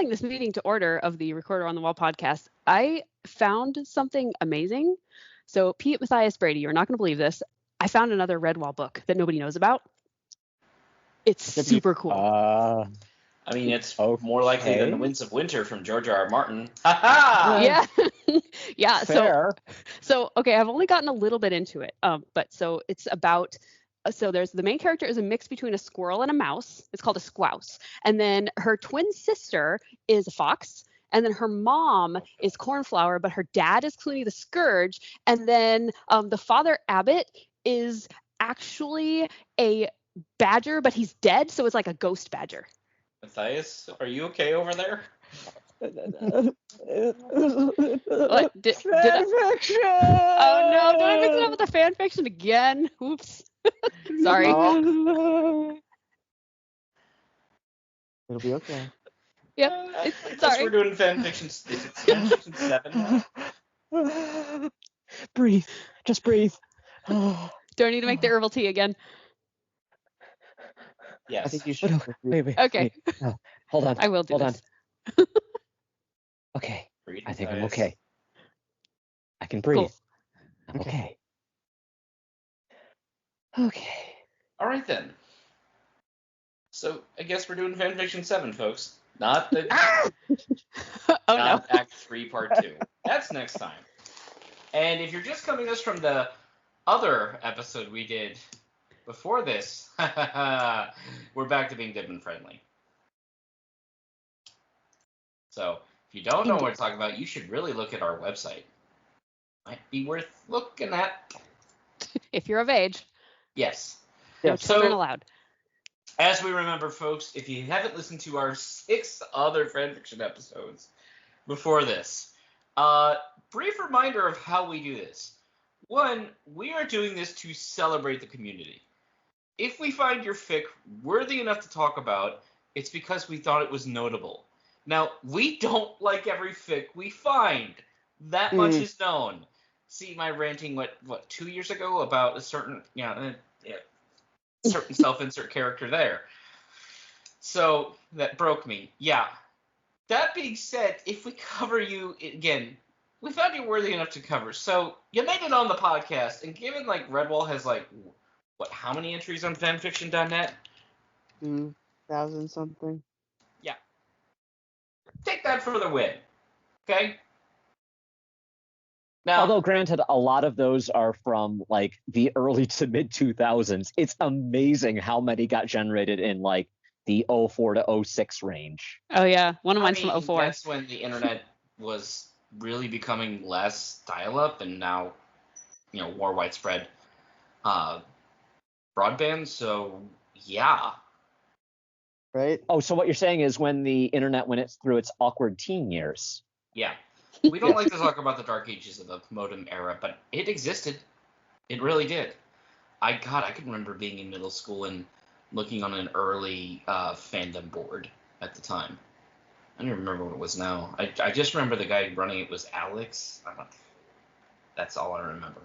calling this meeting to order of the Recorder on the Wall podcast, I found something amazing. So, Pete Matthias Brady, you're not going to believe this. I found another Redwall book that nobody knows about. It's super cool. I mean, it's more likely than The Winds of Winter from George R. R. Martin. Ha-ha! Yeah. Yeah. Fair. So, okay, I've only gotten a little bit into it. But so it's about, so there's the main character is a mix between a squirrel and a mouse. It's called a squouse. And then her twin sister is a fox. And then her mom is Cornflower, but her dad is Clooney the Scourge. And then the father, Abbott, is actually a badger, but he's dead. So it's like a ghost badger. Matthias, are you okay over there? What? Did I... Oh no, did I mix it up with the fan fiction again? Oops. Sorry. It'll be okay. Yep. Sorry. We're doing fan fiction. Is it fan fiction 7 now? Breathe. Just breathe. Do I need to make the herbal tea again? Yes. I think you should. Wait. Okay. No, hold on. I will do Hold this. on. Okay. Breathe, I think I'm Matthias. okay. I can breathe. Cool. I'm okay. Okay. All right, then. So, I guess we're doing fanfiction 7, folks. Not the Oh not no. Act 3, Part 2. That's next time. And if you're just coming to us from the other episode we did before this, we're back to being Dibman friendly. So, if you don't know what we're talking about, you should really look at our website. Might be worth looking at. If you're of age, Yes. no Yeah, children allowed. As we remember, folks, if you haven't listened to our 6 other fanfiction episodes before this, brief reminder of how we do this. 1, we are doing this to celebrate the community. If we find your fic worthy enough to talk about, it's because we thought it was notable. Now, we don't like every fic we find. That much is known. See my ranting, what 2 years ago about a certain, certain self-insert character there. So, that broke me. Yeah. That being said, if we cover you, again, we found you worthy enough to cover. So, you made it on the podcast, and given, Redwall has, how many entries on fanfiction.net? 2,000 something. Yeah. Take that for the win. Okay? Now, Although, granted, a lot of those are from, the early to mid-2000s. It's amazing how many got generated in, the 04 to 06 range. Oh yeah, one of mine's from 04. That's when the internet was really becoming less dial-up, and now, more widespread broadband. So, yeah. Right? Oh, so what you're saying is when the internet went through its awkward teen years. Yeah. We don't like to talk about the dark ages of the modem era, but it existed. It really did. I can remember being in middle school and looking on an early fandom board at the time. I don't even remember what it was now. I just remember the guy running it was Alex. That's all I remember.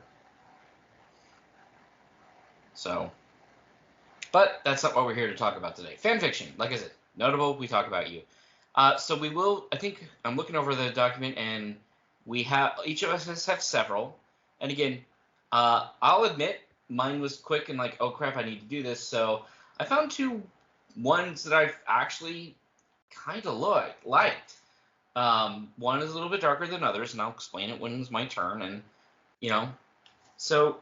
So, but that's not what we're here to talk about today. Fanfiction, like I said, notable, we talk about you. So we will, I think, I'm looking over the document, and we have, each of us have several. And again, I'll admit, mine was quick and oh crap, I need to do this. So I found 2 ones that I've actually kind of liked. One is a little bit darker than others, and I'll explain it when it's my turn. And, so,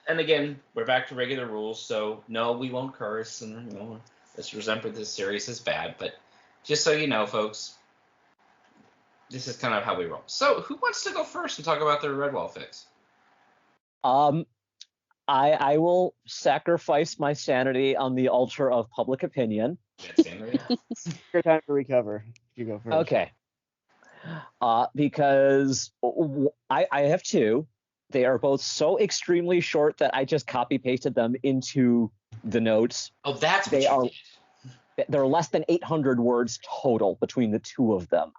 and again, we're back to regular rules. So no, we won't curse, and let's remember this series is bad, but just so you know, folks, this is kind of how we roll. So, who wants to go first and talk about their Redwall fix? I will sacrifice my sanity on the altar of public opinion. Sanity? Your time to recover. You go first. Okay. Because I have 2. They are both so extremely short that I just copy pasted them into the notes. Oh, that's what you did. They're less than 800 words total between the 2 of them.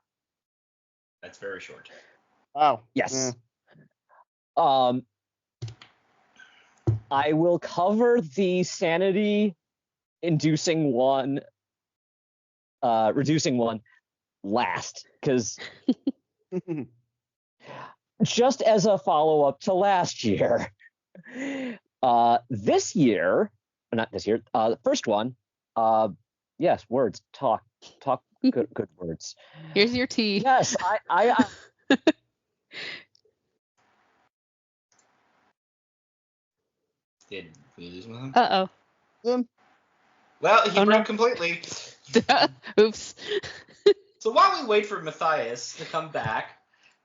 That's very short. Wow. Yes. Yeah. I will cover the sanity-inducing one, reducing one, last, because just as a follow-up to last year, this year, not this year, the first one, yes, words, talk good words. Here's your tea. Yes, I Did we lose him? Uh-oh. Well, he Oh, broke no. completely. Oops. So while we wait for Matthias to come back,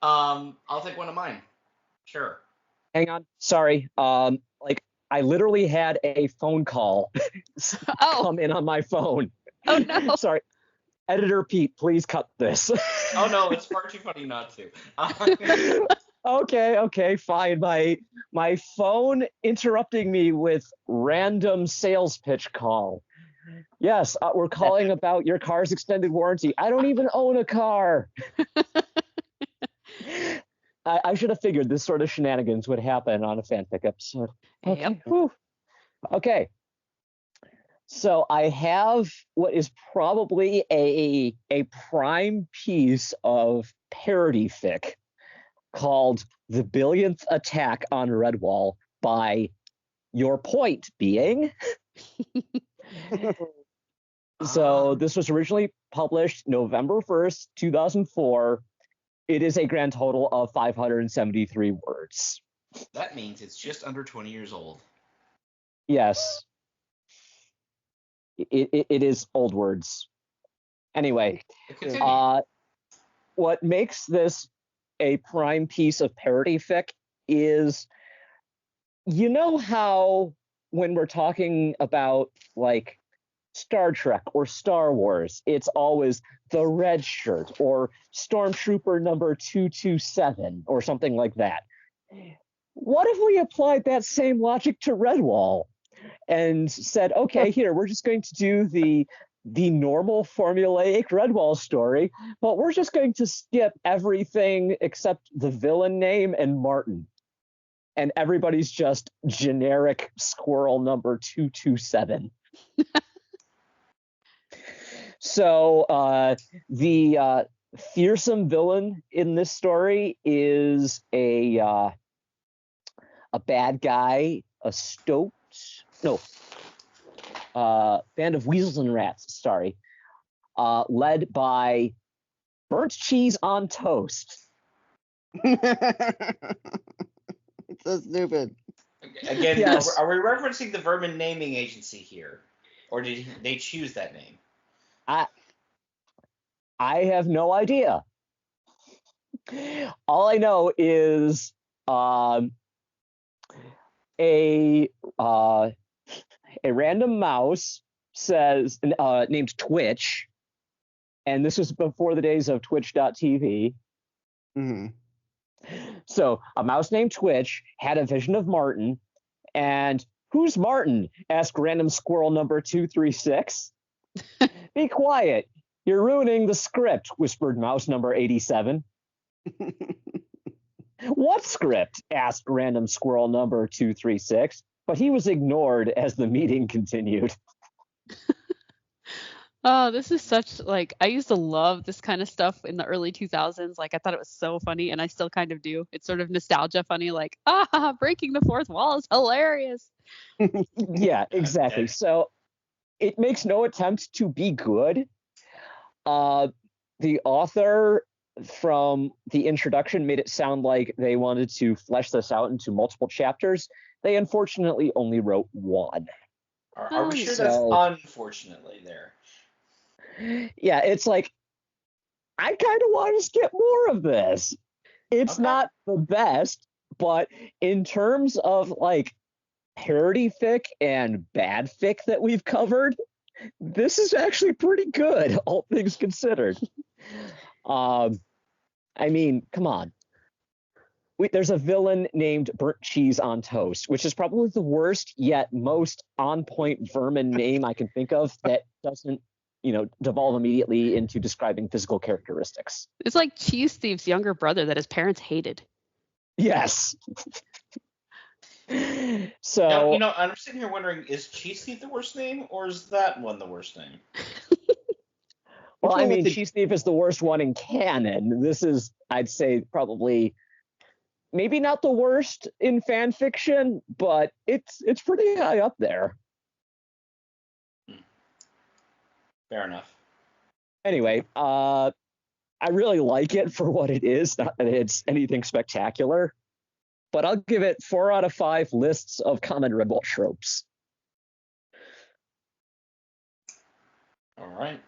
I'll take one of mine. Sure. hang on, sorry. I literally had a phone call come in on my phone. Oh, no. Sorry. Editor Pete, please cut this. Oh no, it's far too funny not to. Okay, fine. My phone interrupting me with random sales pitch call. Yes, we're calling about your car's extended warranty. I don't even own a car. I should have figured this sort of shenanigans would happen on a fanfic episode. Okay. Yep. Whew. Okay. So I have what is probably a prime piece of parody fic called The Billionth Attack on Redwall by Your Point Being. So this was originally published November 1st, 2004. It is a grand total of 573 words. That means it's just under 20 years old. Yes. It is old words. Anyway, what makes this a prime piece of parody fic is, you know how when we're talking about like Star Trek or Star Wars, it's always the red shirt or Stormtrooper number 227 or something like that. What if we applied that same logic to Redwall and said, okay, here, we're just going to do the normal formulaic Redwall story, but we're just going to skip everything except the villain name and Martin. And everybody's just generic squirrel number 227. So the fearsome villain in this story is a bad guy, band of weasels and rats, sorry, led by Burnt Cheese on Toast. It's so stupid. Again, Yes. are we referencing the Vermin Naming Agency here? Or did they choose that name? I have no idea. All I know is a random mouse says named Twitch, and this was before the days of Twitch.tv. Mm-hmm. So a mouse named Twitch had a vision of Martin, and who's Martin? Asked random squirrel number 236. Be quiet. You're ruining the script, whispered mouse number 87. What script? Asked random squirrel number 236, but he was ignored as the meeting continued. Oh, this is such, like, I used to love this kind of stuff in the early 2000s. Like, I thought it was so funny, and I still kind of do. It's sort of nostalgia funny, like, breaking the fourth wall is hilarious. Yeah, exactly. So it makes no attempt to be good. The author from the introduction made it sound like they wanted to flesh this out into multiple chapters. They unfortunately only wrote one. Are we sure So- that's unfortunately there? Yeah, it's like, I kind of want to skip more of this. It's Okay. not the best, but in terms of like parody fic and bad fic that we've covered, this is actually pretty good, all things considered. I mean, come on. There's a villain named Burnt Cheese on Toast, which is probably the worst yet most on-point vermin name I can think of that doesn't, devolve immediately into describing physical characteristics. It's like Cheese Thief's younger brother that his parents hated. Yes. So Now, I'm sitting here wondering, is Cheese Thief the worst name, or is that one the worst name? Well, I one with mean, the- Cheese Thief is the worst one in canon. This is, I'd say, probably maybe not the worst in fan fiction, but it's pretty high up there. Fair enough. Anyway, I really like it for what it is. Not that it's anything spectacular, but I'll give it 4 out of 5 lists of common rebel tropes. All right.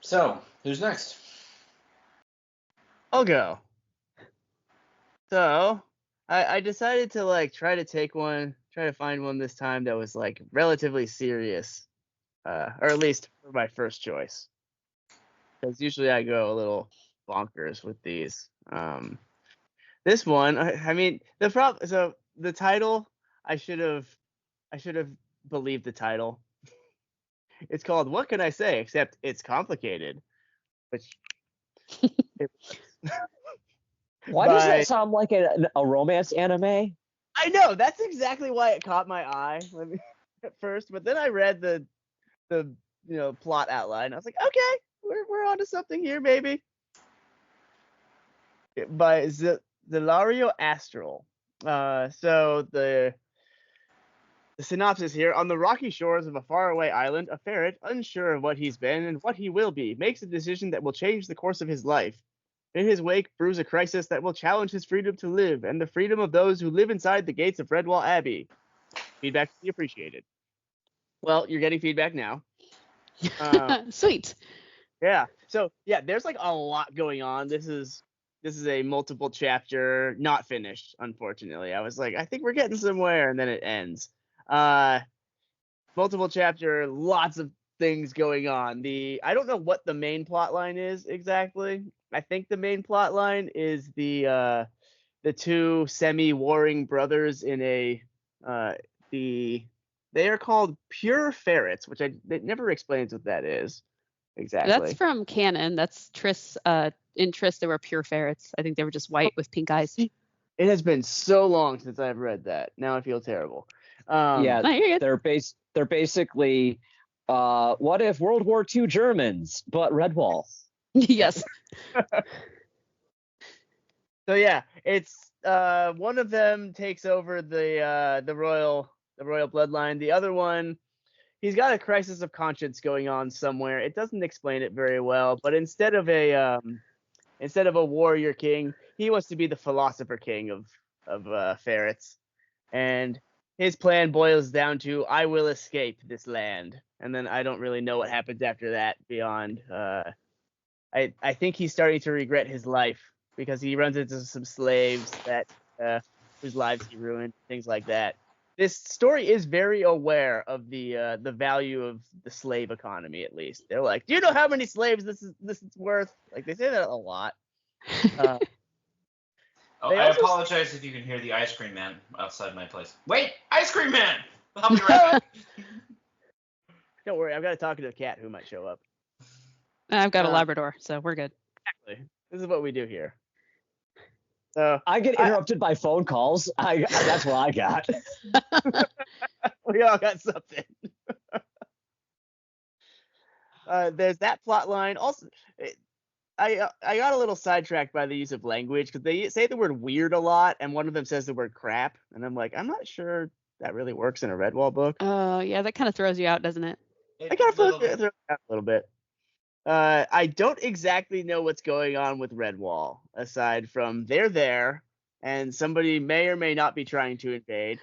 So, who's next? I'll go. So, I decided to like try to find one this time that was like relatively serious, or at least for my first choice. Because usually I go a little bonkers with these. This one, I mean, so the title, I should have believed the title. It's called What Can I Say? Except it's complicated, which. Why does by- that sound like a romance anime? I know that's exactly why it caught my eye at first, but then I read the plot outline. I was like, okay, we're onto something here, maybe. By Zelario Astral. So the synopsis here: on the rocky shores of a faraway island, a ferret, unsure of what he's been and what he will be, makes a decision that will change the course of his life. In his wake brews a crisis that will challenge his freedom to live and the freedom of those who live inside the gates of Redwall Abbey. Feedback to be appreciated. Well, you're getting feedback now. Sweet. Yeah. So yeah, there's like a lot going on. This is a multiple chapter, not finished, unfortunately. I was like, I think we're getting somewhere, and then it ends. Multiple chapter, lots of things going on. I don't know what the main plot line is exactly. I think the main plot line is the two semi-warring brothers in they are called pure ferrets, which it never explains what that is exactly. That's from canon. That's Triss. In Triss, they were pure ferrets. I think they were just white with pink eyes. It has been so long since I've read that. Now I feel terrible. Yeah, No, you're good. they're basically what if World War II Germans, but Redwall. Yes. So yeah, it's one of them takes over the royal bloodline. The other one, he's got a crisis of conscience going on somewhere. It doesn't explain it very well, but instead of a warrior king, he wants to be the philosopher king of ferrets, and his plan boils down to I will escape this land, and then I don't really know what happens after that beyond. I think he's starting to regret his life because he runs into some slaves that whose lives he ruined, things like that. This story is very aware of the value of the slave economy. At least they're like, do you know how many slaves this is worth? Like they say that a lot. I apologize if you can hear the ice cream man outside my place. Wait, ice cream man! I'll be right back. Don't worry, I've got to talk to a cat who might show up. I've got a Labrador, so we're good. Exactly. This is what we do here. So I get interrupted by phone calls. That's what I got. we all got something. There's that plot line. Also, I got a little sidetracked by the use of language because they say the word weird a lot, and one of them says the word crap, and I'm like, I'm not sure that really works in a Redwall book. Oh, yeah, that kind of throws you out, doesn't it? I kind of throw it out a little bit. I don't exactly know what's going on with Redwall, aside from they're there, and somebody may or may not be trying to invade.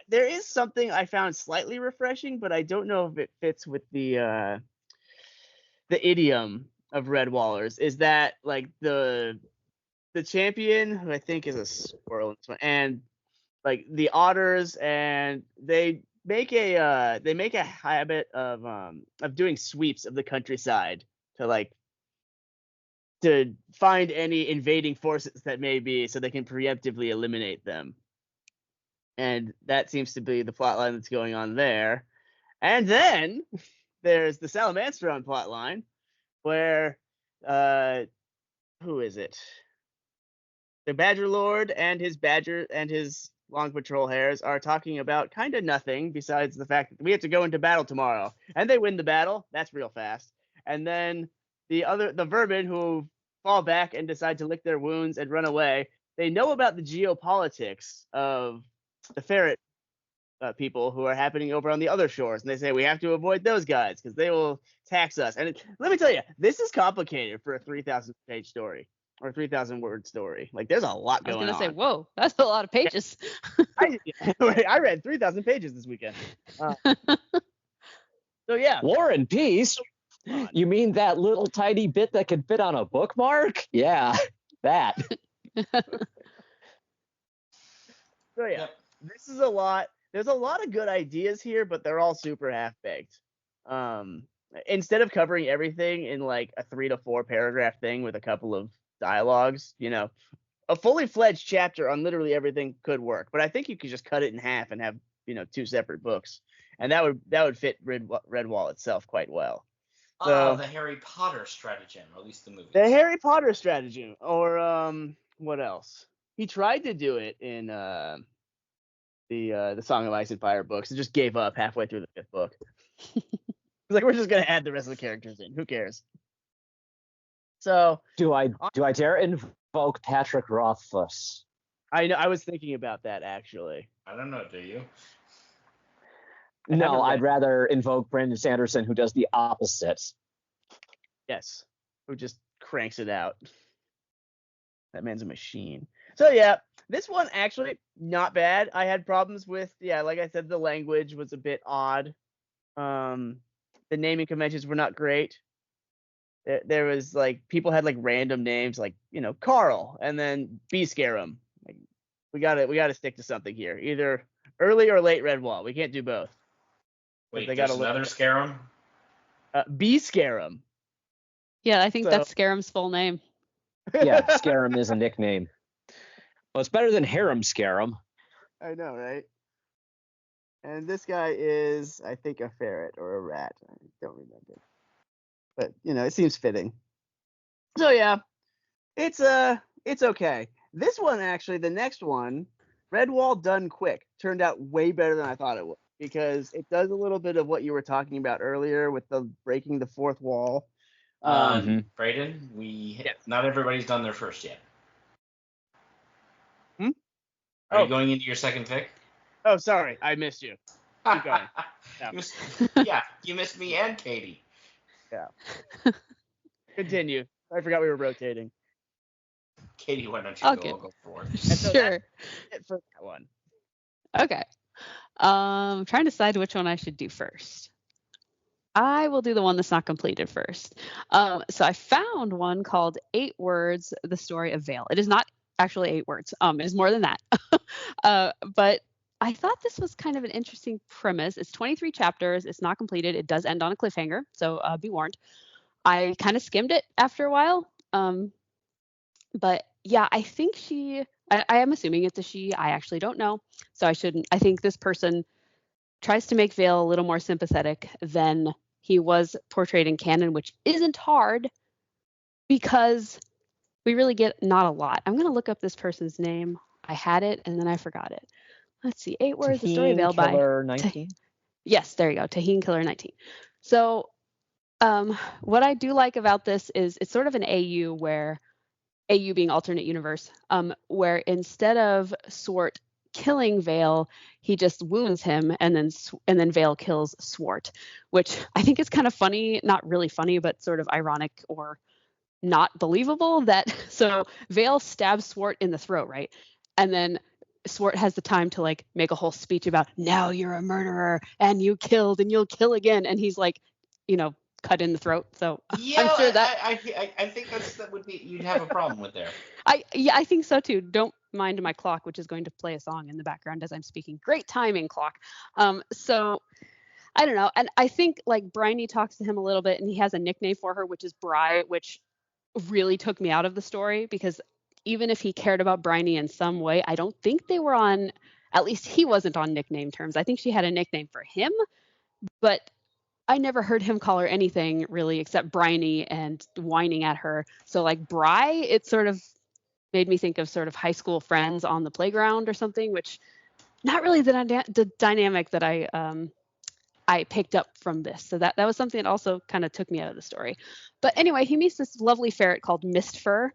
There is something I found slightly refreshing, but I don't know if it fits with the idiom of Redwallers. Is that like the champion, who I think is a squirrel, and like the otters, and they make a habit of doing sweeps of the countryside to find any invading forces that may be, so they can preemptively eliminate them. And that seems to be the plotline that's going on there. And then there's the Salamansteron plotline, where who is it? The Badger Lord and his long patrol hairs are talking about kind of nothing besides the fact that we have to go into battle tomorrow, and they win the battle. That's real fast. And then the vermin who fall back and decide to lick their wounds and run away. They know about the geopolitics of the ferret people who are happening over on the other shores, and they say we have to avoid those guys because they will tax us. And let me tell you, this is complicated for a 3,000-page story or 3,000-word story. Like, there's a lot I was going gonna on. say, whoa, that's a lot of pages. I read 3,000 pages this weekend. So yeah, War and Peace. You mean that little tiny bit that can fit on a bookmark? Yeah, that. So yeah, this is a lot. There's a lot of good ideas here, but they're all super half-baked. Instead of covering everything in like a 3 to 4 paragraph thing with a couple of dialogues, a fully fledged chapter on literally everything could work. But I think you could just cut it in half and have 2 separate books, and that would fit Redwall itself quite well. So, the Harry Potter stratagem, or at least the movie. The Harry Potter stratagem, or what else? He tried to do it in the Song of Ice and Fire books, and just gave up halfway through the 5th book. He's like, we're just gonna add the rest of the characters in. Who cares? So do I dare invoke Patrick Rothfuss? I know. I was thinking about that actually. I don't know. Do you? No, I'd rather invoke Brandon Sanderson, who does the opposite. Yes, who just cranks it out. That man's a machine. So yeah, this one actually not bad. I had problems with, like I said, the language was a bit odd. The naming conventions were not great. There was like people had like random names, like Carl, and then Beescarum. Like, we gotta stick to something here, either early or late Redwall. We can't do both. Wait, there's another Scarum? Beescarum. Yeah, I think that's Scarum's full name. Yeah, Scarum is a nickname. Well, it's better than Harem Scarum. I know, right? And this guy is, I think, a ferret or a rat. I don't remember. But, it seems fitting. So, yeah, it's okay. This one, actually, the next one, Redwall Done Quick, turned out way better than I thought it would, because it does a little bit of what you were talking about earlier with the breaking the fourth wall. Brayden, not everybody's done their first yet. Are you going into your second pick? Oh, sorry, I missed you. Keep going. Yeah. You missed me and Katie. Yeah. Continue. I forgot we were rotating. Katie, why don't you go for it? Sure. That's it for that one. Okay. I'm trying to decide which one I should do first. I will do the one that's not completed first. So I found one called 8 Words, The Story of Vale. It is not actually 8 words. It is more than that. But I thought this was kind of an interesting premise. It's 23 chapters. It's not completed. It does end on a cliffhanger, so be warned. I kind of skimmed it after a while. But yeah, I think I am assuming it's a she. I actually don't know. So I shouldn't. I think this person tries to make Vale a little more sympathetic than he was portrayed in canon, which isn't hard because we really get not a lot. I'm going to look up this person's name. I had it and then I forgot it. Let's see. 8 Words, The Story of Vale by Killer 19. Yes, there you go. Taheen Killer 19. So what I do like about this is it's sort of an AU being alternate universe, where instead of Swart killing Vale, he just wounds him, and then Vale kills Swart, which I think is kind of funny, not really funny, but sort of ironic or not believable that so Vale stabs Swart in the throat, right? And then Swart has the time to like make a whole speech about now you're a murderer and you killed and you'll kill again, and he's like, cut in the throat. So yeah, I'm sure that I think that would be you'd have a problem with there. I think so too. Don't mind my clock, which is going to play a song in the background as I'm speaking. Great timing, clock. So I don't know, and I think like Bryony talks to him a little bit, and he has a nickname for her, which is Bry, which really took me out of the story because even if he cared about Bryony in some way, I don't think they were on. At least he wasn't on nickname terms. I think she had a nickname for him, but I never heard him call her anything really except Bryony and whining at her. So like Bry, it sort of made me think of sort of high school friends on the playground or something, which not really the dynamic that I picked up from this. So that was something that also kind of took me out of the story. But anyway, he meets this lovely ferret called Mistfur,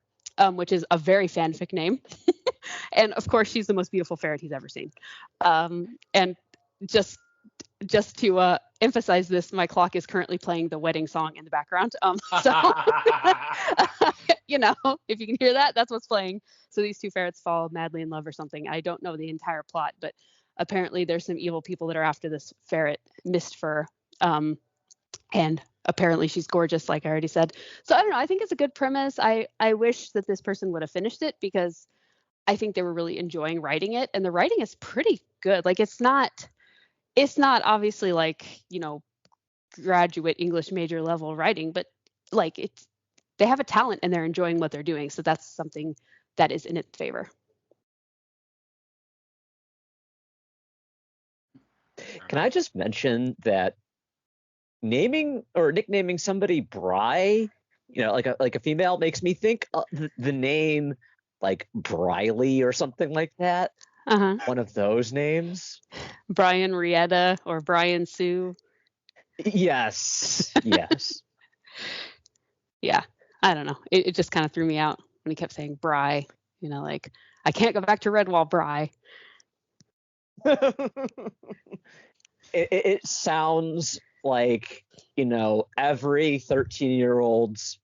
which is a very fanfic name. And of course, she's the most beautiful ferret he's ever seen. And just to emphasize this, my clock is currently playing the wedding song in the background. So, if you can hear that, that's what's playing. So these two ferrets fall madly in love or something. I don't know the entire plot, but apparently there's some evil people that are after this ferret, Mistfur. And apparently she's gorgeous, like I already said. So I don't know. I think it's a good premise. I wish that this person would have finished it because I think they were really enjoying writing it. And the writing is pretty good. Like it's not obviously like, graduate English major level writing, but like they have a talent and they're enjoying what they're doing. So that's something that is in its favor. Can I just mention that naming or nicknaming somebody Bry, like a female, makes me think of the name like Briley or something like that. Uh-huh. One of those names. Brian Rietta or Brian Sue. Yes. Yeah, I don't know. It just kind of threw me out when he kept saying Bry. Like I can't go back to Redwall, Bry. It sounds like every 13-year-old's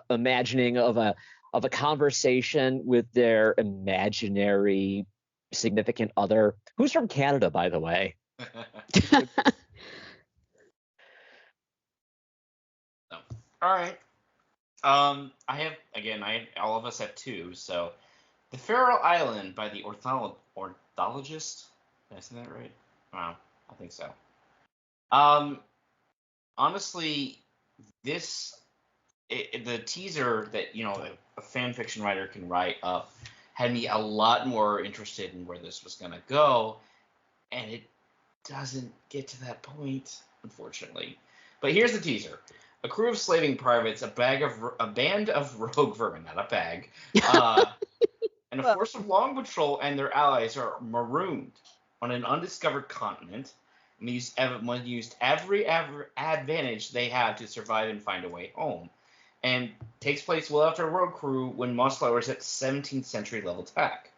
imagining of a conversation with their imaginary significant other, who's from Canada, by the way. All right. All of us have two. So, The Faroe Island by the ornithologist. Did I say that right? Wow, I think so. Honestly, the teaser that a fan fiction writer can write up had me a lot more interested in where this was gonna go, and it doesn't get to that point, unfortunately. But here's the teaser. A crew of slaving privates, a band of rogue vermin, not a bag, and a force of long patrol and their allies are marooned on an undiscovered continent and used every advantage they have to survive and find a way home. And takes place well after Rogue Crew when Mossflower is at 17th century level tech.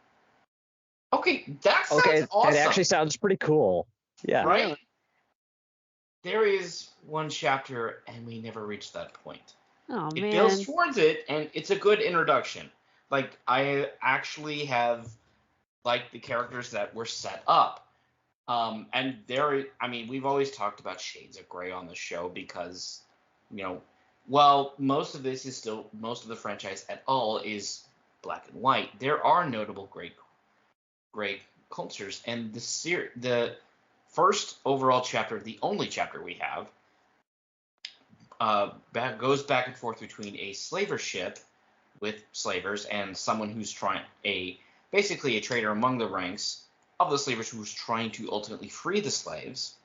Okay, that sounds awesome. That actually sounds pretty cool. Yeah. Right? There is one chapter, and we never reached that point. Oh, man. It builds towards it, and it's a good introduction. Like, I actually have liked the characters that were set up. And we've always talked about shades of gray on the show because, most of the franchise at all is black and white. There are notable gray cultures, and the first overall chapter, the only chapter we have, goes back and forth between a slaver ship with slavers and someone who's basically a traitor among the ranks of the slavers who's trying to ultimately free the slaves.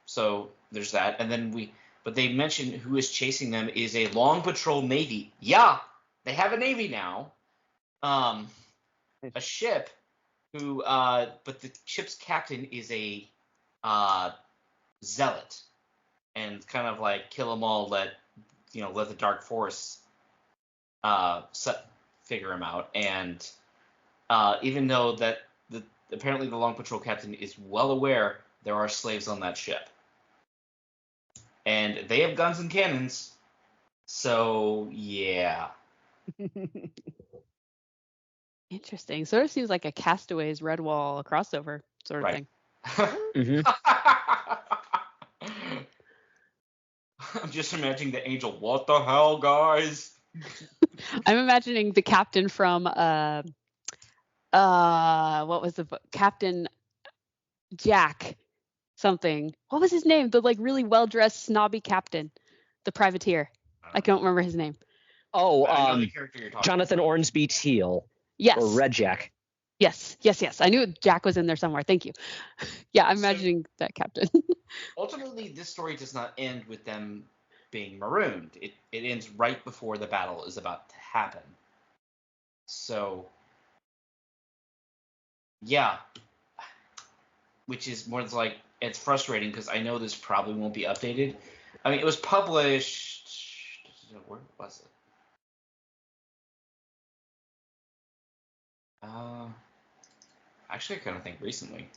So there's that, and then but they mention who is chasing them is a long patrol navy. Yeah, they have a navy now. A ship but the ship's captain is a zealot, and kind of like kill them all, let the dark force figure him out. And even though that apparently the long patrol captain is well aware there are slaves on that ship, and they have guns and cannons, so yeah. Interesting. Sort of seems like a Castaways Redwall crossover sort of thing. Mm-hmm. I'm just imagining the angel. What the hell, guys? I'm imagining the captain from what was the book? Captain Jack something. What was his name? The like really well-dressed snobby captain, the privateer. I don't remember his name. Oh, Jonathan Ormsby Teal. Yes. Or Red Jack. Yes. I knew Jack was in there somewhere. Thank you. Yeah, I'm imagining that captain. Ultimately, this story does not end with them being marooned. It ends right before the battle is about to happen. So Yeah. Which is more like, it's frustrating because I know this probably won't be updated. I mean, it was published. Where was it? Actually, I kind of think recently.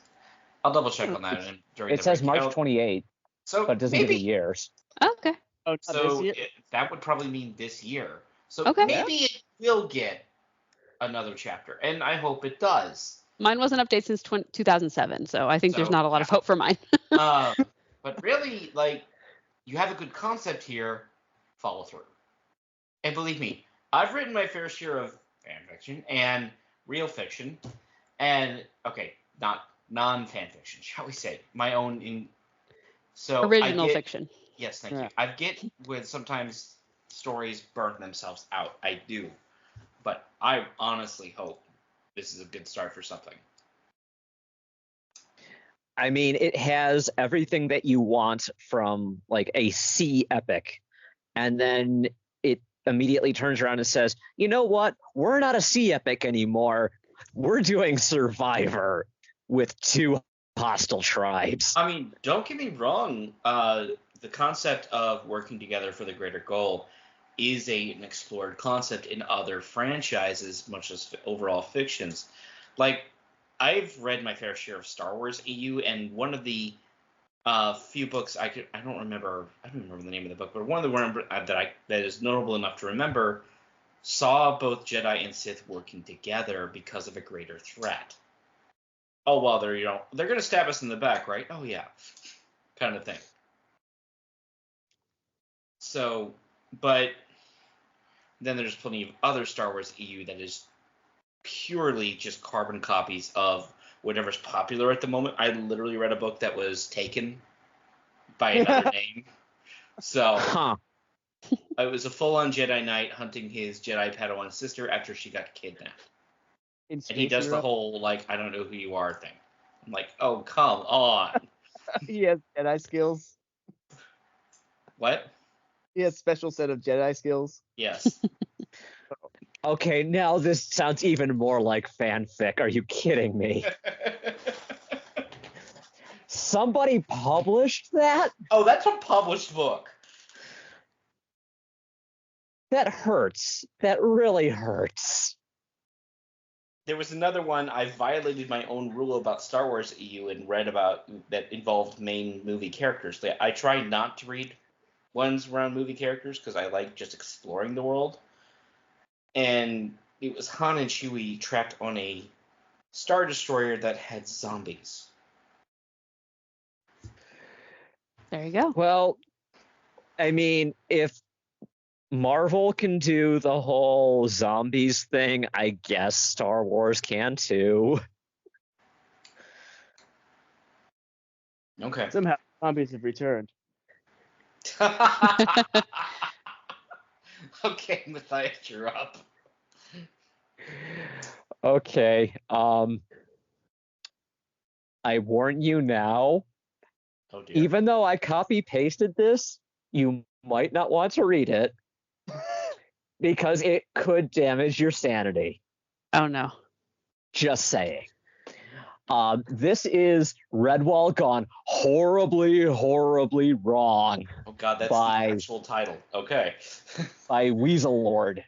I'll double check on that during It the says break. March 28th, So but it doesn't give maybe you years. Okay. Oh, not this year? that would probably mean this year. So Okay. maybe it will get another chapter, and I hope it does. Mine wasn't updated since 2007, so I think there's not a lot of hope for mine. But really, like, you have a good concept here, follow through. And believe me, I've written my fair share of fan fiction and real fiction, and okay, not non-fan fiction, shall we say, my own Original fiction. Yes, thank you. I get with sometimes stories burn themselves out. I do. But I honestly hope this is a good start for something. I mean, it has everything that you want from like a sea epic. And then it immediately turns around and says, you know what? We're not a sea epic anymore. We're doing Survivor with 2 hostile tribes. I mean, don't get me wrong. The concept of working together for the greater goal is an explored concept in other franchises, much as overall fictions. Like, I've read my fair share of Star Wars EU, and one of the few books I don't remember the name of the book, but one of the ones that is notable enough to remember saw both Jedi and Sith working together because of a greater threat. Oh well, they're gonna stab us in the back, right? Oh yeah, kind of thing. So, but then there's plenty of other Star Wars EU that is purely just carbon copies of whatever's popular at the moment. I literally read a book that was taken by another name. So it was a full-on Jedi Knight hunting his Jedi Padawan sister after she got kidnapped. And he does the whole, like, I don't know who you are thing. I'm like, oh, come on. He has Jedi skills. What? He has special set of Jedi skills. Yes. Okay, now this sounds even more like fanfic. Are you kidding me? Somebody published that? Oh, that's a published book. That hurts. That really hurts. There was another one. I violated my own rule about Star Wars EU and read about that involved main movie characters. I try not to read ones around movie characters because I like just exploring the world. And it was Han and Chewie trapped on a Star Destroyer that had zombies. There you go. Well, I mean, if Marvel can do the whole zombies thing, I guess Star Wars can too. Okay. Somehow zombies have returned. Okay, Matthias, you're up. Okay. I warn you now. Oh dear. Even though I copy pasted this, you might not want to read it because it could damage your sanity. Oh no. Just saying. This is Redwall gone horribly, horribly wrong. Oh god, that's the actual title. Okay. By Weasel Lord.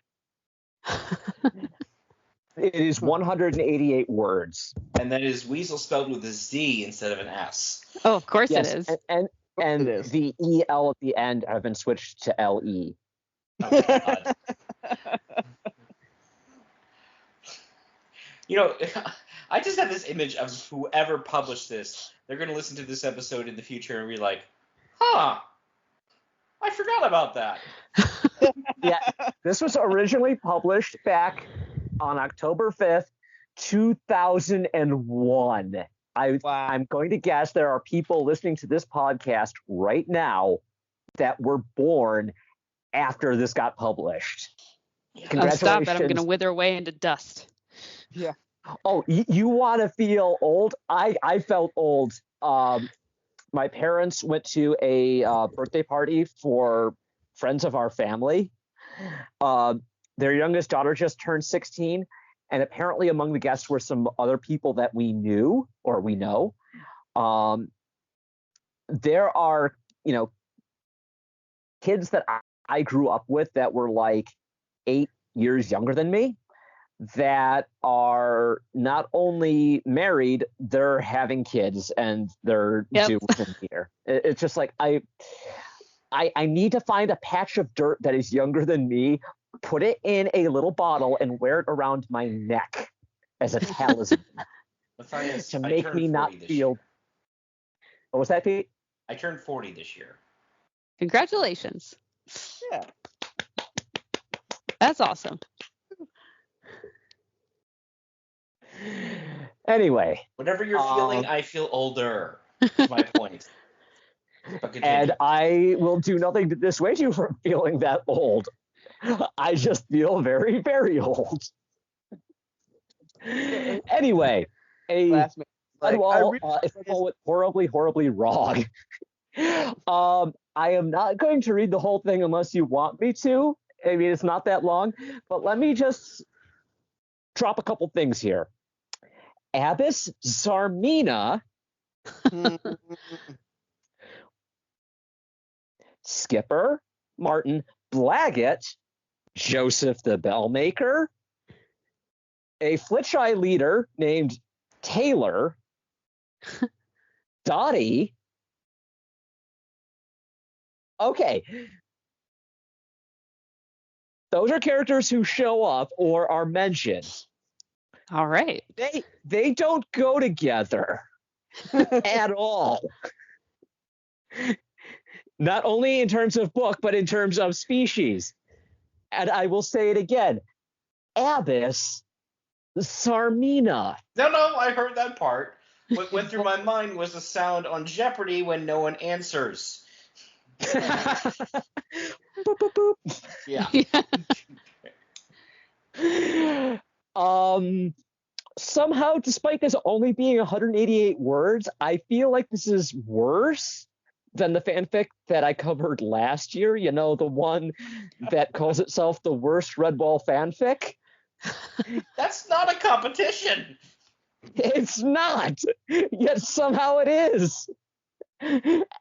It is 188 words. And that is Weasel spelled with a Z instead of an S. Oh, of course Yes, it is. And It is. the EL at the end have been switched to LE. Oh god. You know, I just have this image of whoever published this. They're going to listen to this episode in the future and be like, huh, I forgot about that. Yeah, this was originally published back on October 5th, 2001. I'm going to guess there are people listening to this podcast right now that were born after this got published. Oh, Congratulations. stop it. I'm going to wither away into dust. Yeah. Oh, you want to feel old? I felt old. My parents went to a birthday party for friends of our family. Their youngest daughter just turned 16, and apparently among the guests were some other people that we knew or we know. There are, kids that I grew up with that were like 8 years younger than me that are not only married, they're having kids and they're doing them here. It's just like I need to find a patch of dirt that is younger than me, put it in a little bottle, and wear it around my neck as a talisman Matthias, to make me not feel. Year. What was that, Pete? I turned 40 this year. Congratulations. Yeah. That's awesome. Anyway. Whatever you're feeling, I feel older. That's my point. And I will do nothing to dissuade you from feeling that old. I just feel very, very old. Anyway, if I call it horribly, horribly wrong, I am not going to read the whole thing unless you want me to. I mean, it's not that long, but let me just drop a couple things here. Abbess Zarmina, Skipper Martin Blaggett, Joseph the Bellmaker, a Flitcheye leader named Taylor, Dottie. Okay. Those are characters who show up or are mentioned. All right. They don't go together at all. Not only in terms of book, but in terms of species. And I will say it again. Abbess Zarmina. No, I heard that part. What went through my mind was the sound on Jeopardy when no one answers. Boop, boop, boop. Yeah. Somehow, despite this only being 188 words, I feel like this is worse than the fanfic that I covered last year. You know, the one that calls itself the worst Redwall fanfic. That's not a competition. It's not. Yet somehow it is.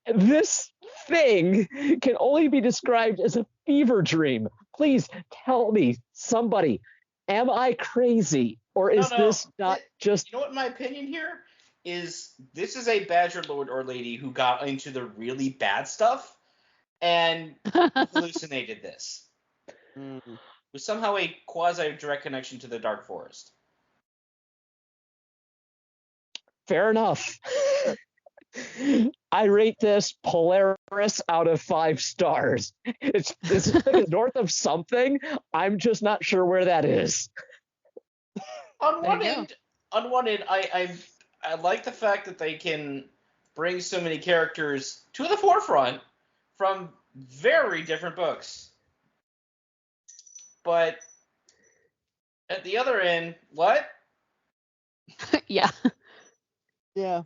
This thing can only be described as a fever dream. Please tell me, somebody, am I crazy? Or is this not just... You know what my opinion here is? This is a badger lord or lady who got into the really bad stuff and hallucinated this. With somehow a quasi-direct connection to the Dark Forest. Fair enough. I rate this Polaris out of 5 stars. It's north of something. I'm just not sure where that is. On one end, I like the fact that they can bring so many characters to the forefront from very different books. But at the other end, what? Yeah. Yeah.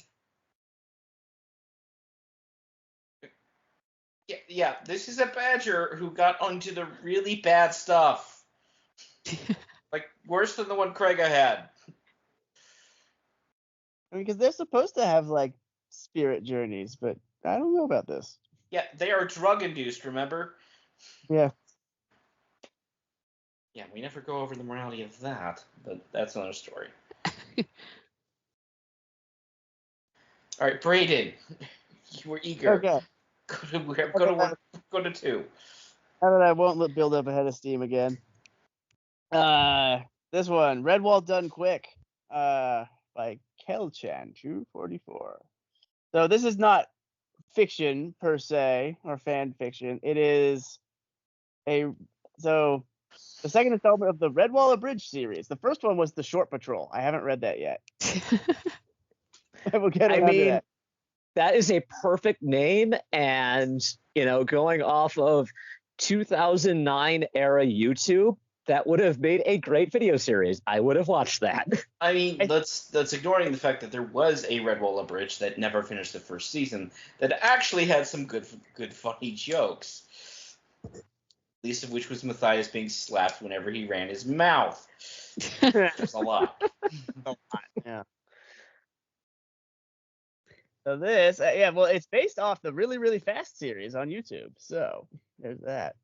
Yeah, this is a badger who got onto the really bad stuff. Like, worse than the one Craig had. I mean, because they're supposed to have, like, spirit journeys, but I don't know about this. Yeah, they are drug-induced, remember? Yeah. Yeah, we never go over the morality of that, but that's another story. All right, Brayden, you were eager. Okay. Go to 2. Now that I won't build up a head of steam again. This one, Redwall Done Quick, by Kelchan 244. So this is not fiction per se or fan fiction. It is the second installment of the Redwall Abridged series. The first one was the Short Patrol. I haven't read that yet. I will get around to that. That is a perfect name, and going off of 2009 era YouTube, that would have made a great video series. I would have watched that. I mean, that's ignoring the fact that there was a Redwall Abridged that never finished the first season that actually had some good funny jokes. Least of which was Matthias being slapped whenever he ran his mouth. There's a lot. Yeah. So this, yeah, well, it's based off the Really Really Fast series on YouTube. So there's that.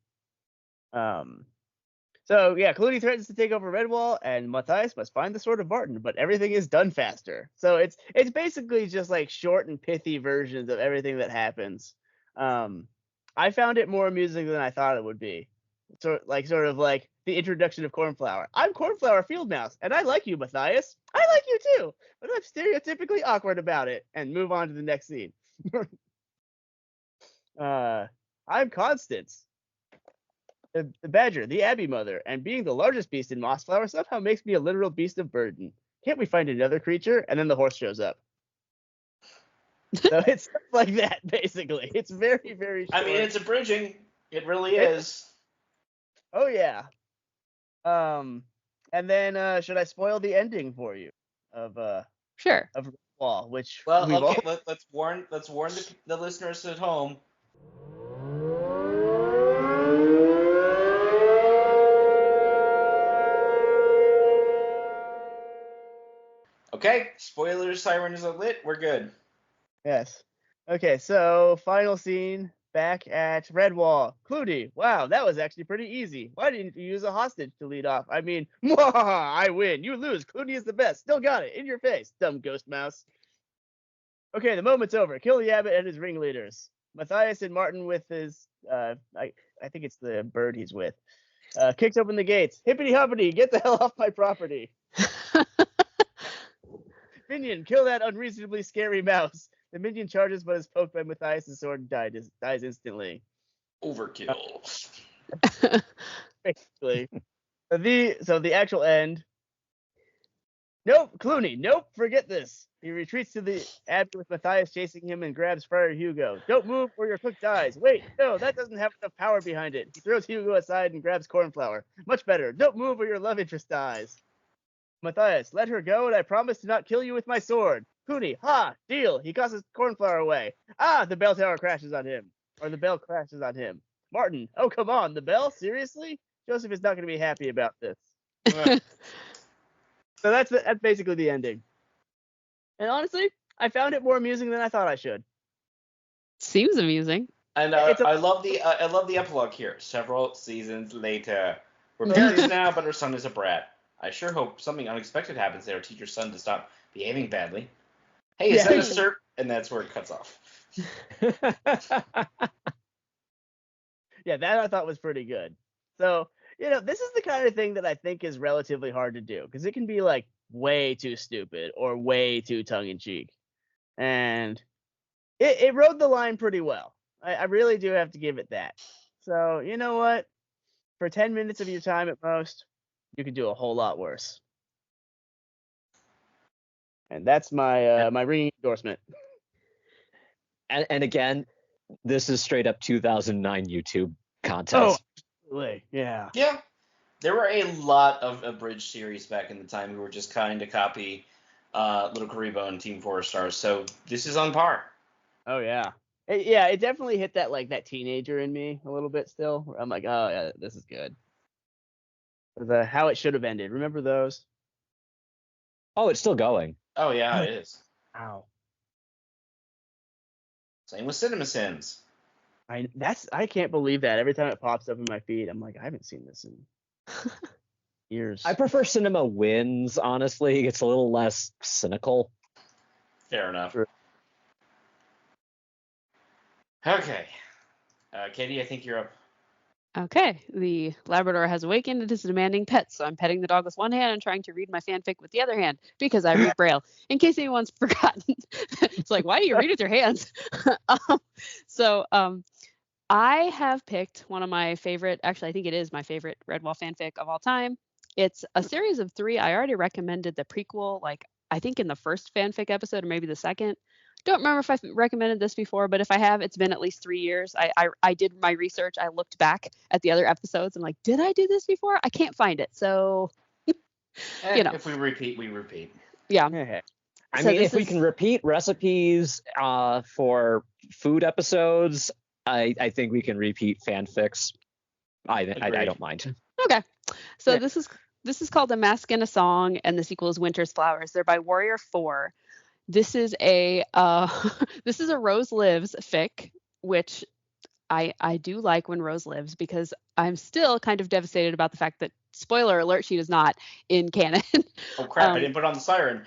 So yeah, Clooney threatens to take over Redwall, and Matthias must find the sword of Martin, but everything is done faster. So it's basically just like short and pithy versions of everything that happens. I found it more amusing than I thought it would be. Sort of like the introduction of Cornflower. I'm Cornflower Field Mouse, and I like you, Matthias. I like you too, but I'm stereotypically awkward about it. And move on to the next scene. I'm Constance, the badger, the Abbey mother, and being the largest beast in Mossflower somehow makes me a literal beast of burden. Can't we find another creature? And then the horse shows up. So it's like that, basically. It's very, very short. I mean, it's abridging. It really is. Oh, yeah. And then should I spoil the ending for you of Sure. of Redwall, which Well, we've okay. all... Let's warn the listeners at home. Okay, spoiler siren is lit. We're good. Yes. Okay, so final scene back at Redwall. Clooney, wow, that was actually pretty easy. Why didn't you use a hostage to lead off? I mean, I win. You lose. Clooney is the best. Still got it. In your face, dumb ghost mouse. Okay, the moment's over. Kill the abbot and his ringleaders. Matthias and Martin with his, I think it's the bird he's with, kicks open the gates. Hippity hoppity, get the hell off my property. Minion, kill that unreasonably scary mouse. The minion charges but is poked by Matthias' sword and dies instantly. Overkill. Basically. So the actual end. Nope, Clooney, nope, forget this. He retreats to the abbey with Matthias chasing him and grabs Friar Hugo. Don't move or your cook dies. Wait, no, that doesn't have enough power behind it. He throws Hugo aside and grabs Cornflower. Much better. Don't move or your love interest dies. Matthias, let her go, and I promise to not kill you with my sword. Clooney, ha, deal. He tosses Cornflower away. Ah, the bell tower crashes on him. Or the bell crashes on him. Martin, oh, come on, the bell? Seriously? Joseph is not going to be happy about this. So that's basically the ending. And honestly, I found it more amusing than I thought I should. Seems amusing. And I love the epilogue here. Several seasons later, we're parents now, but our son is a brat. I sure hope something unexpected happens there to teach your son to stop behaving badly. Hey, is that a cert? And that's where it cuts off. Yeah, that I thought was pretty good. So, this is the kind of thing that I think is relatively hard to do, because it can be like way too stupid or way too tongue-in-cheek. And it rode the line pretty well. I really do have to give it that. So, you know what? For 10 minutes of your time at most, you could do a whole lot worse. And that's my my ringing endorsement. And again, this is straight up 2009 YouTube contest. Oh, absolutely. Yeah. Yeah. There were a lot of abridged series back in the time who were just trying to copy Little Karibo and Team 4 Stars, so this is on par. Oh, yeah. It definitely hit that teenager in me a little bit still. Where I'm like, oh, yeah, this is good. The How It Should Have Ended. Remember those? Oh, it's still going. Oh, yeah, it is. Wow. Same with Cinema Sins. I can't believe that. Every time it pops up in my feed, I'm like, I haven't seen this in years. I prefer Cinema Wins, honestly. It's a little less cynical. Fair enough. Sure. Okay. Katie, I think you're up. Okay, the Labrador has awakened and is demanding pets, so I'm petting the dog with one hand and trying to read my fanfic with the other hand because I read Braille. In case anyone's forgotten, it's like, why do you read with your hands? I have picked one of my favorite, actually I think it is my favorite Redwall fanfic of all time. It's a series of 3. I already recommended the prequel, I think in the first fanfic episode or maybe the second. Don't remember if I've recommended this before, but if I have, it's been at least 3 years. I did my research. I looked back at the other episodes. I'm like, did I do this before? I can't find it. So, If we repeat, we repeat. Yeah. I mean, if we can repeat recipes for food episodes, I think we can repeat fanfics. I don't mind. Okay. So Yeah. this is this is called A Mask and a Song, and the sequel is Winter's Flowers. They're by Warrior 4. This is a this is a Rose Lives fic, which I do like when Rose lives, because I'm still kind of devastated about the fact that, spoiler alert, she is not in canon. Oh crap! I didn't put on the siren.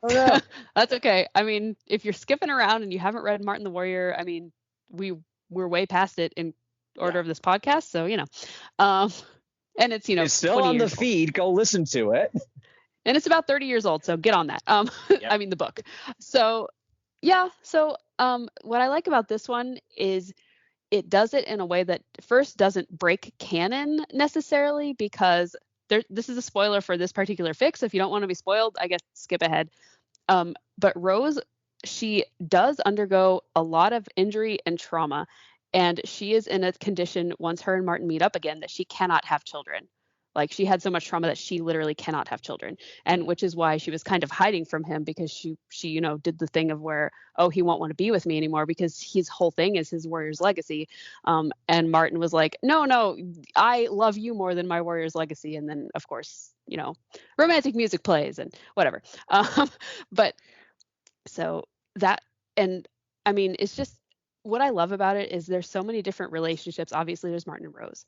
Oh no. That's okay. I mean, if you're skipping around and you haven't read Martin the Warrior, I mean, we're way past it in order of this podcast, so and it's It's still 20 on the years old. feed. Go listen to it. And it's about 30 years old, so get on that. Yep. I mean the book. So yeah, so what I like about this one is it does it in a way that first doesn't break canon necessarily, because this is a spoiler for this particular fic, so if you don't want to be spoiled, I guess skip ahead. But Rose, she does undergo a lot of injury and trauma, and she is in a condition, once her and Martin meet up again, that she cannot have children. Like, she had so much trauma that she literally cannot have children, and which is why she was kind of hiding from him, because she did the thing of where, oh, he won't want to be with me anymore because his whole thing is his warrior's legacy. And Martin was like, no, I love you more than my warrior's legacy. And then, of course, romantic music plays and whatever. But so that, and I mean, it's just, what I love about it is there's so many different relationships. Obviously, there's Martin and Rose,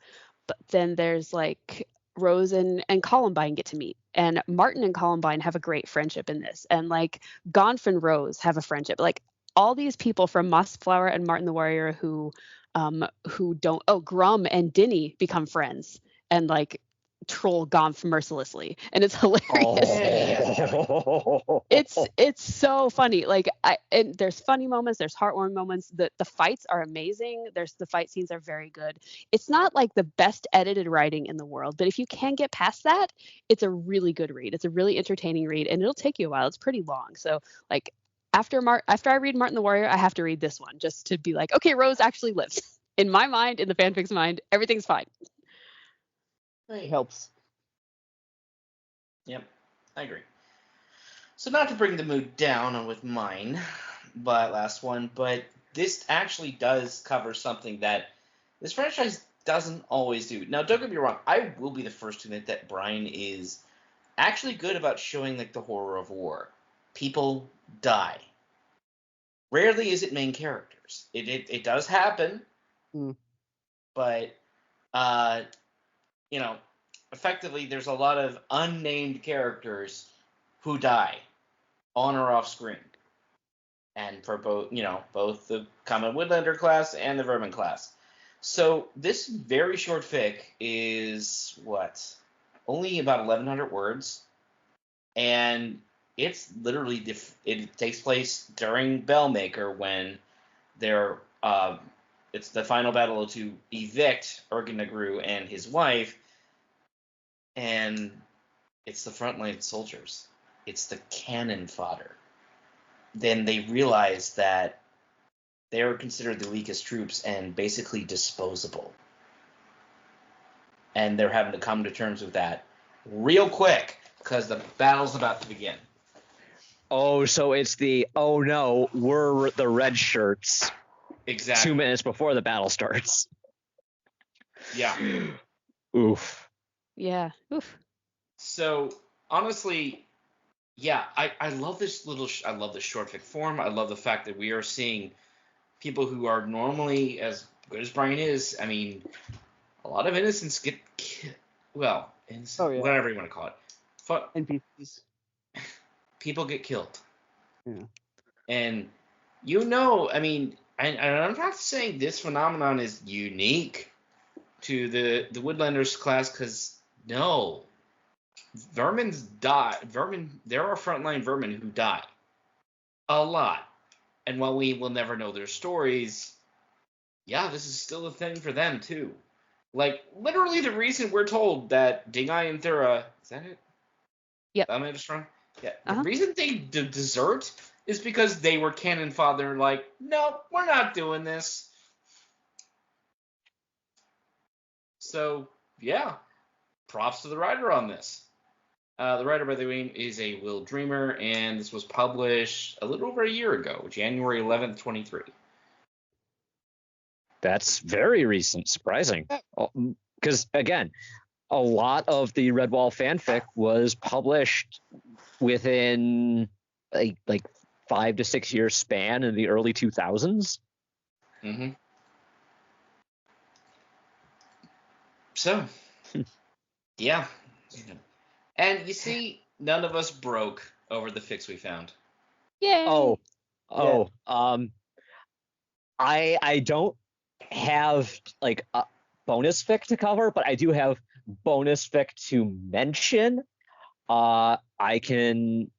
but then there's like Rose and Columbine get to meet, and Martin and Columbine have a great friendship in this, and like Gonf and Rose have a friendship. Like, all these people from Mossflower and Martin the Warrior who don't, Grum and Dinny become friends and like troll Gonf mercilessly, and it's hilarious. Oh. It's so funny. Like, and there's funny moments, there's heartwarming moments. The fights are amazing. The fight scenes are very good. It's not like the best edited writing in the world, but if you can get past that, it's a really good read. It's a really entertaining read, and it'll take you a while. It's pretty long. So like, after I read Martin the Warrior, I have to read this one just to be like, okay, Rose actually lives. In my mind, in the fanfic's mind, everything's fine. It helps. Yep, I agree. So not to bring the mood down with mine, last one, but this actually does cover something that this franchise doesn't always do. Now, don't get me wrong, I will be the first to admit that Brian is actually good about showing like the horror of war. People die. Rarely is it main characters. It does happen, but effectively there's a lot of unnamed characters who die on or off screen, and for both the Common Woodlander class and the Vermin class. So this very short fic is only about 1,100 words, and it's literally it takes place during Bellmaker, when it's the final battle to evict Ergenagru and his wife, and it's the frontline soldiers. It's the cannon fodder. Then they realize that they're considered the weakest troops and basically disposable. And they're having to come to terms with that real quick, because the battle's about to begin. Oh, so it's oh no, we're the red shirts. Exactly. 2 minutes before the battle starts. Yeah. Oof. Yeah. Oof. So, honestly, yeah, I love this I love the short fic form. I love the fact that we are seeing people who are normally as good as Brian is. I mean, a lot of innocents get killed. Well, whatever you want to call it. NPCs. People get killed. Yeah. And I mean, I'm not saying this phenomenon is unique to the Woodlanders class, because no. Vermins die. There are frontline vermin who die. A lot. And while we will never know their stories, yeah, this is still a thing for them, too. Like, literally the reason we're told that Dingai and Thura... Is that it? Yep. Am I just wrong? Yeah. The reason they desert is because they were cannon fodder, like, no, we're not doing this. So, yeah. Props to the writer on this. The writer, by the way, is a Will Dreamer, and this was published a little over a year ago, January 11th, 23. That's very recent, surprising. Because, again, a lot of the Redwall fanfic was published within like 5 to 6 year span in the early 2000s. Mm-hmm. So, yeah. And you see, none of us broke over the fix we found. Yay! I don't have like a bonus fic to cover, but I do have bonus fic to mention. I can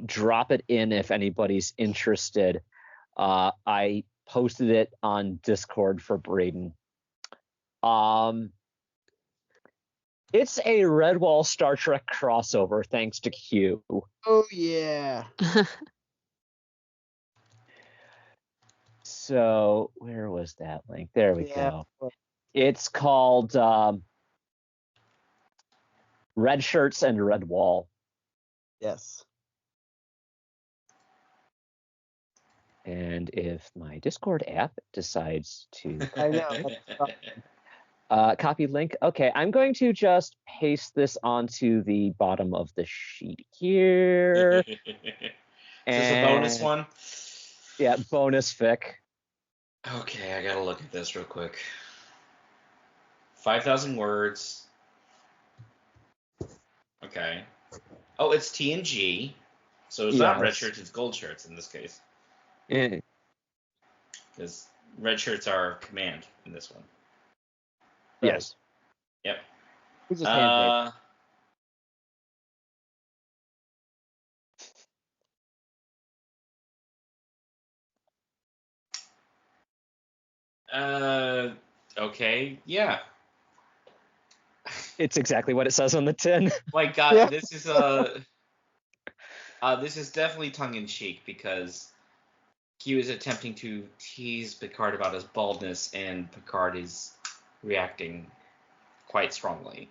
drop it in if anybody's interested. I posted it on Discord for Braden. It's a Redwall Star Trek crossover, thanks to Q. Oh yeah. So where was that link? There we Yeah. go. It's called Red Shirts and Redwall. Yes. And if my Discord app decides to I know. copy link, okay, I'm going to just paste this onto the bottom of the sheet here. Is this a bonus one? Yeah, bonus fic. Okay, I gotta look at this real quick. 5,000 words. Okay. Oh, it's TNG. So it's not red shirts, it's gold shirts in this case. Yeah. Because red shirts are command in this one. Yes. Yep. Who's this handpicked? Okay, yeah. It's exactly what it says on the tin. My God, Yeah. this is definitely tongue in cheek because Q is attempting to tease Picard about his baldness, and Picard is reacting quite strongly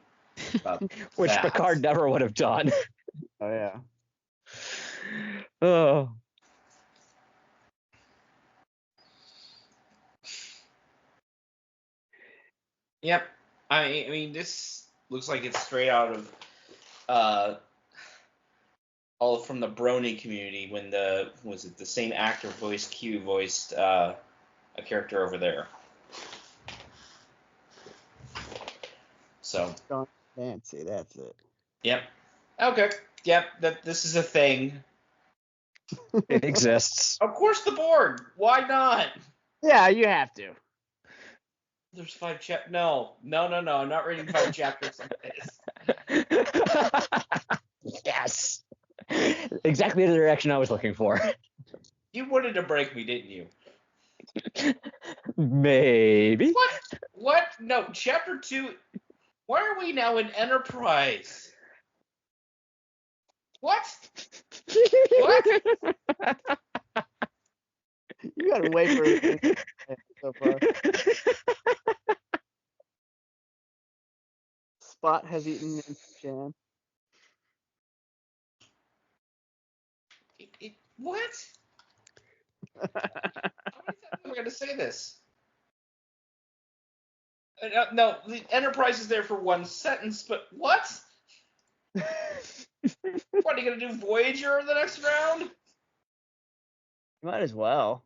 about Which that. Picard never would have done. Oh yeah. Oh. Yep. I mean, this looks like it's straight out of all from the Brony community when the same actor voiced Q voiced a character over there. So. Fancy, that's it. Yep. Okay. Yep. This is a thing. It exists. Of course, the Borg. Why not? Yeah, you have to. There's 5 chapters. No. I'm not reading 5 chapters of this. Yes. Exactly the direction I was looking for. You wanted to break me, didn't you? Maybe. What? No. Chapter 2. Why are we now in Enterprise? What? What? You gotta wait for it so far. Spot has eaten jam. What? How many times am I going to say this? No, the Enterprise is there for one sentence, but what? What, are you going to do Voyager the next round? Might as well.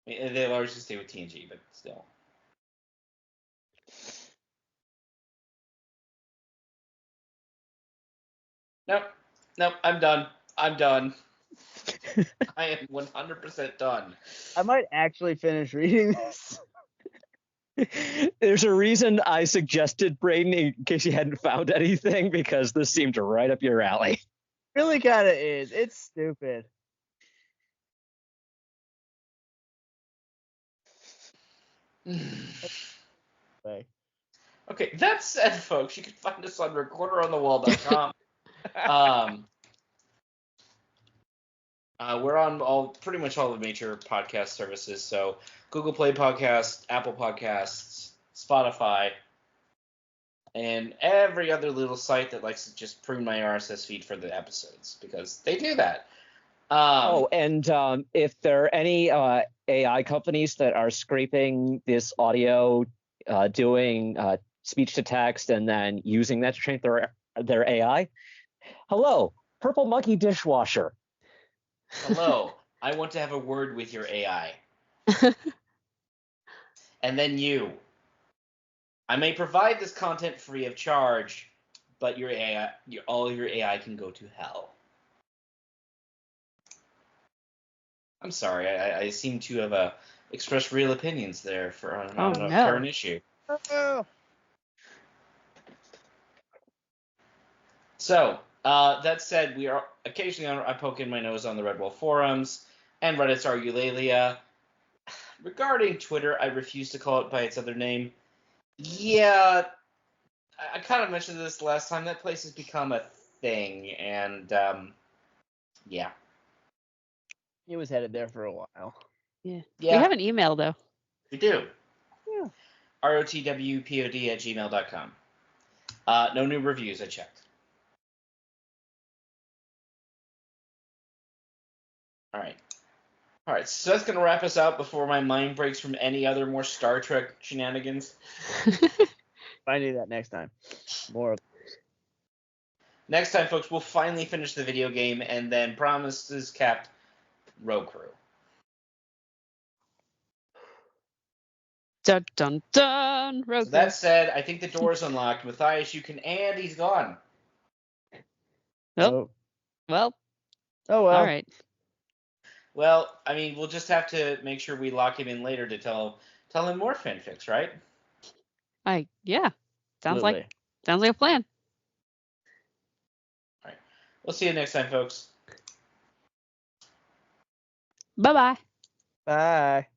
I mean, they'll always just stay with TNG, but still. Nope, I'm done. I am 100% done. I might actually finish reading this. There's a reason I suggested Braden in case you hadn't found anything, because this seemed right up your alley. Really kind of is. It's stupid. Okay, that said, folks, you can find us on recorderonthewall.com. We're on pretty much all the major podcast services, so Google Play Podcasts, Apple Podcasts, Spotify, and every other little site that likes to just prune my RSS feed for the episodes, because they do that. And if there are any AI companies that are scraping this audio doing speech to text and then using that to train their AI. Hello, purple monkey dishwasher. Hello, I want to have a word with your AI. And then you. I may provide this content free of charge, but your AI, all your AI can go to hell. I'm sorry, I seem to have expressed real opinions there on a current issue. Oh. So, that said, we are occasionally I poke in my nose on the Red Wolf forums and Reddit's Argulalia. Regarding Twitter, I refuse to call it by its other name. Yeah, I kind of mentioned this last time. That place has become a thing, and yeah. He was headed there for a while. Yeah. We have an email, though. We do. Yeah. rotwpod@gmail.com. No new reviews, I checked. All right, so that's going to wrap us out before my mind breaks from any other more Star Trek shenanigans. I do that next time. More of Next time, folks, we'll finally finish the video game and then promises kept Road Crew. Dun dun dun. Road So that said, I think the door is unlocked. Matthias, you can, and he's gone. Nope. Well. Oh well. All right. Well, I mean, we'll just have to make sure we lock him in later to tell him more fanfics, right? Yeah. Sounds Absolutely. like a plan. All right. We'll see you next time, folks. Bye-bye. Bye.